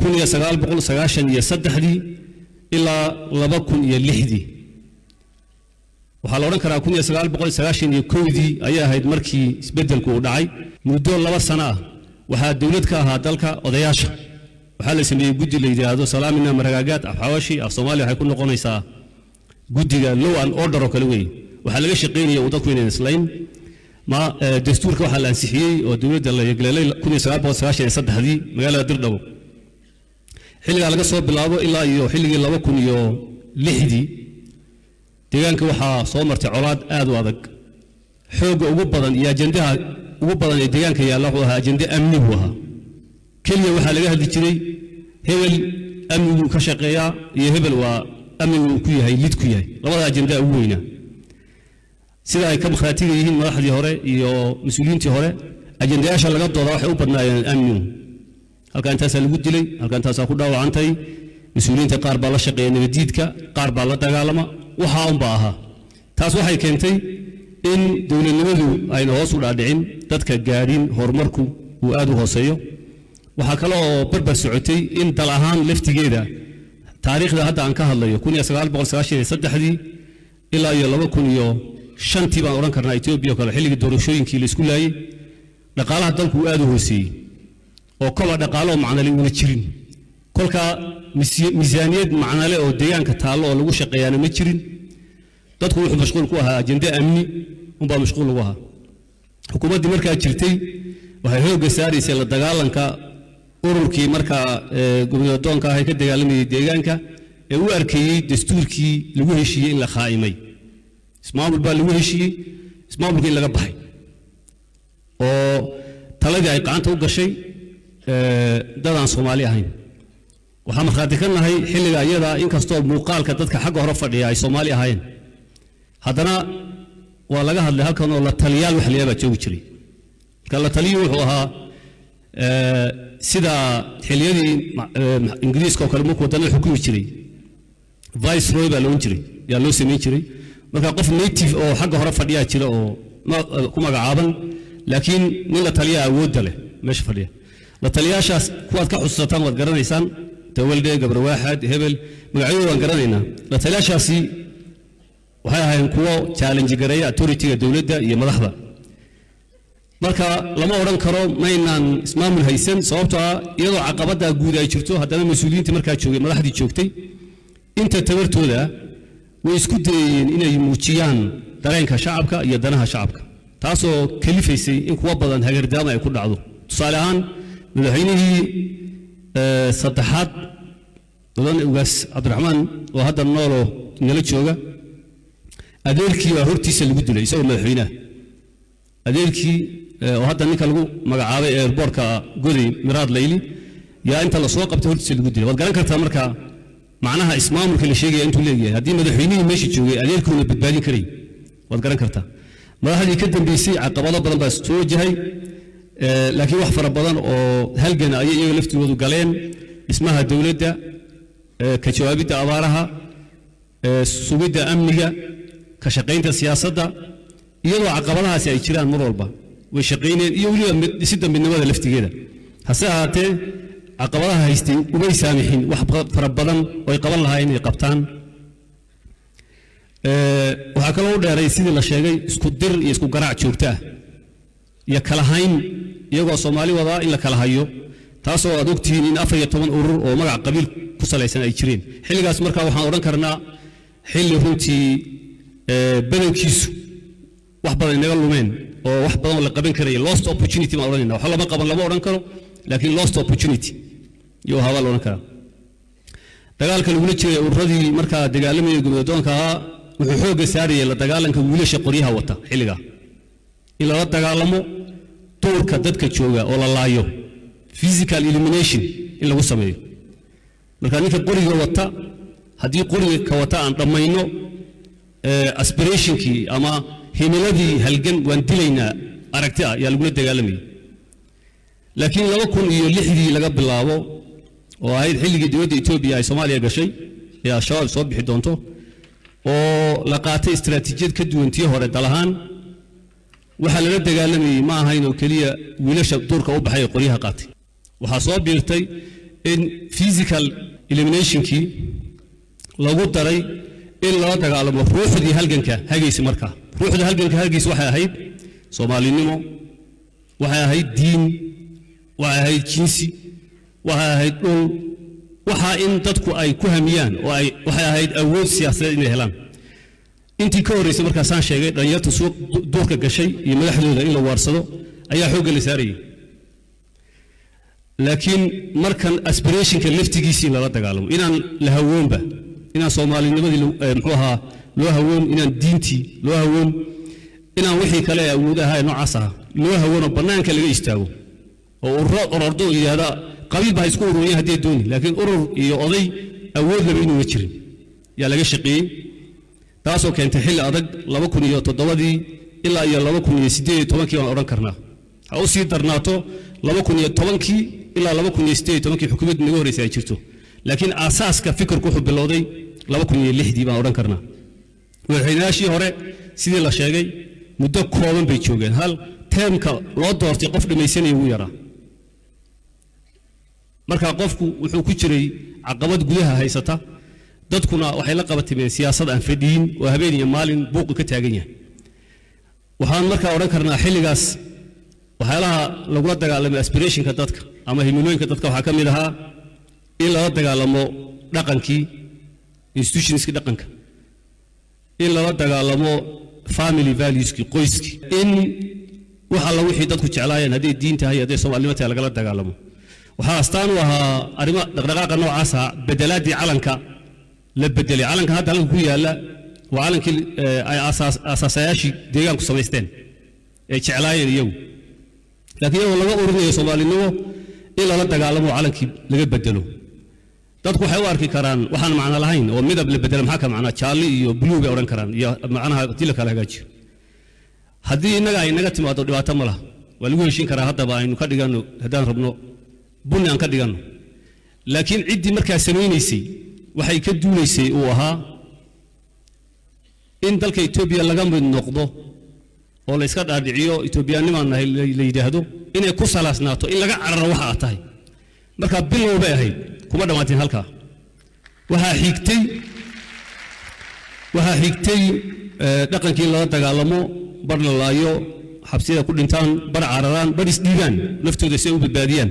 كونيا سجال بقول سجاشن يصدحدي إلا لبكون يلحدي وحلورن كرا كونيا سجال بقول سجاشن يكودي أيها هيد مركي بدل كوداي مدول لبا سنة وها دولتك هادلك أضياش وحال اسمه جودي اللي هذا سلامنا مرجعات أفحواشي أف صومالي هيكون قنيسة جودي لو أن أوردر وكلوي وحال شقيني وضكوين الإسلام ما دستور كوحل أنسحيي ودولة الله يقللي كونيا سجال بقول سجاشن يصدحدي مقالة دردو حلقة على قصة بالله إلا يو حلقة الله وكون يو لحدي deegaanka waxa soo martay colaad aad u adag xoog ugu badan iyo ajendaha ugu badan ee deegaanka yaalla waxa ajende amni waha kaliya waxa laga hadli jiray hebel amnigu ka shaqeeya iyo hebel waa amnigu ku yahay lid ku yahay labada ajenda ugu weyna sida ay ka maqaatiga yihiin madaxdii hore iyo mas'uuliyiintii hore ajendayaasha laga doodo waxay u badnaayeen amnigu halka intaas lagu dilay halka intaas ku dhaawacantay mas'uuliyiinta qaar baa la shaqeeyay nabadiidka qaar baa la dagaalama waxa uu baaha taas waxay keentay in dawladnimadu ay hoos u dhaadhicin dadka gaadhin horumarku uu aad u hooseeyo waxa kale oo barbar socotay in dal ahaan laftigeeda taariikhda hadda aan ka hadlayo 1993 ilaa 2005 baan oran karnaa Itoobiya kale xilliga doorashooyinkii la isku laayay dhaqaalaha dalku aad u hooseeyay oo kala dhaqaalo macnali wada jirin kolka miisaaniyad macnale oo deegaanka taalo oo lagu shaqeeyana ma jirin dadku wuxuu mashquul ku ahaa ajende amni umba mashquul ugu ahaa xukuumadda markaa jirtay waxay xoog saaraysay la dagaalanka ururkii markaa gobnadoonka ah ka dagaalamay deegaanka ee uu arkayay dastuurkii lagu heshiiyay in la khaaimay ismaamul baa lagu heshiiyay ismaamulkii laga baxay oo taladii ay gacanta u gashay dadaan Soomaali ahayn waxaan marxaad ka nahay xilliga iyada in kastoo muuqaalka dadka xagga hore fadhiya ay Soomaali ahayn haddana waa laga hadlay halkan oo la taliyaal wax leeyahay joogi jiray kala taliyo wuxuu ahaa sida xilliyadii Ingiriiska oo kale markuu wadana xukumi jiray viceroy baa loo jiray yaa loo sameeyay jiray marka qof native oo xagga hore fadhiya jira oo ku magacaaban laakiin nin la taliya awood leh meesha fadhiya la taliyaashaas kuwaad ka xusuusataan wad garanaysaan تولد قبر واحد هبل مقعود وانقرنينا لا تلاشاسي وهاي هاي كوا challenge قرية authority الدولة هي ملاحظة مركا لما ورن كرو ما ينان اسمام الهيسن صوبتها يضع عقبتها جودة يشوفتوا هذا المسؤولين تمركا تشوفي ملاحظة تشوفتي أنت تمرتوا له ويسكت إن يموتيان ترين كشعبك يدناها شعبك تاسو كلفيسي إن كوا بدن هجر دامه يكون عضو صالحان من هينه صدحات ضمن وقاس عبد الرحمن وهذا النور نلت شوقة أديركي وهرتي سلبود له يسوي مدحينه أديركي وهذا نكالو مقعاوي إيربوركا قولي مراد ليلي يا أنت الأسواق بتهرتي سلبود له وقالن كرت أمريكا معناها اسمهم كل شيء أنتوا ليه هذه مدحينين ماشي شوقة أديركم بتبالي كري وقالن كرتها ما هذه كده بيسي عقبالة بدن بس توجهي لكن وحفر بدن أو هلجنا أي لفت ودو قالين اسمها دولة كشوابيد أوارها سويد أمنية كشقين السياسة يلو عقبالها سيشيران مروربا وشقين يولي سيدا من نواد لفت كده هسه عقبالها هيستي وما يسامحين وحفر بدن ويقبلها إني قبطان وهكذا ده رئيسين الأشياء اسكدر يسكو قرع شورته يا كلاهين يجوا الصومالي وضع إلا كلاهيو تاسو أدوكتين إن أفريقيا طبعا أورر أو مجا قبيل كسل سنة 20 حين جالس مركا وحنا أوران كرنا حين هوتي بدو كيسو واحد بدل نقول لمن أو واحد بدل ولا قبل كريه lost opportunity ما أورانينا وحلا ما قبل لما أوران كرو لكن lost opportunity يو هذا أوران كرا دجال كلولتش أورادي مركا دجالمي يقولون دون كها وحوج ساري لا دجالن كلولش قريها وتا حين جا إلا لا دجالمو طور كدت كتشوجا ولا لايو physical elimination إلا هو سميه مركانيك قرية وتا هذه قرية كوتا عن ضمينه aspiration كي أما هملادي هالجن وانتلينا أركتها يا الجنود دجالمي لكن لو كن يلحدي لقب الله وهاي الحل جدود إثيوبيا سوماليا قشي يا شباب صوب حدونته ولقات استراتيجية كدوانتيه هورد دلهان وحلا دجالمي ما هاي نوكلية ولاش دورك أو بحي قريها قاتي وحصاب بيرتي in physical elimination kii lagu daray in loo dagaalamo ruuxdii halganka hagaysi markaa ruuxda halganka hagaysi waxay ahayd Soomaalinimo waxay ahayd diin waxay ahayd jinsi waxay ahayd dhul waxa in dadku ay ku hamiyaan oo ay waxay ahayd awood siyaasadeed inay helaan intii ka horeysay markaa saan sheegay dhalinyarta suuq doorka gashay iyo madaxdooda in la waarsado ayaa xoog la saarayay laakiin markan aspirationka laftigiisii la dagaalamo inaan la hawoonba inaan Soomaalinimadii muxuu ahaa loo hawoon inaan diintii loo hawoon inaan wixii kale awood ahaa noocaas ah loo hawoono banaanka laga istaago oo ururdo yiraahdo qabiil baa isku ururiyay hadii dooni laakiin urur iyo oday awood laba inuu jirin yaa laga shaqeeyay taasoo keentay xilli adag 2007 ilaa iyo 2018 waan oran karnaa ha u sii darnaato 2010 ilaa 2018 xukuumadda naga horeysay ay jirto laakiin asaaska fikirku wuxuu bilowday 2006 baan oran karnaa waxaynaashii hore sidii la sheegay muddo kooban bay joogeen hal termka loo doortay qof dhamaysanay ugu yaraa marka qofku wuxuu ku jiray caqabad gudaha haysata dadkuna waxay la qabatimeen siyaasad aan fadhiin oo habeen iyo maalin buuq ka taagan yahay waxaan marka oran karnaa xilligaas waxyaalaha lagu dagaalamay aspirationka dadka ama himilooyinka dadka waxa kamid ahaa in la dagaalamo dhaqankii institutionska dhaqanka in la dagaalamo family values ki qoyski in waxa la wixii dadku jeclaayeen hadii diinta hay hadii Soomaalinimada laga dagaalamo waxa astaan u ahaa arimo dhaqdhaqaaqa noocaas ah bedelaadii calanka la bedelay calanka hadda halka ku yaala waa calankii ay asaasayaashii deegaanku sameysteen ay jeclaayeen iyagu laakiin iyagoo laga ururinayo Soomaalinimo in la dagaalamo calankii laga bedelo dadku waxay u arki karaan waxaan macna lahayn oo midab la bedelo maxaa ka macna jaale iyo blue bay oran karaan iyo macnaha dil kala hagaajiyo hadii inaga timaado dhibaato ma laha waa lagu heshin karaa hadaba aynu ka dhigano hadaan rabno bunni aan ka dhigano laakiin cidii markaa sameeynayay waxay ka duuleysay oo ahaa in dalka Itoobiya laga mid noqdo oo la iska dhaadhiciyo Itoobiyaanimaana la yiraahdo inay ku salaasnaato in laga cararo waxa tahay marka bilow bay ahayd kuma dhamaatin halka waxa xigtay dhaqankii la dagaalamo barnalaayo xabsiyada ku dhintaan bar cararaan bar isdhiibaan naftooda si ay u badbaadiyaan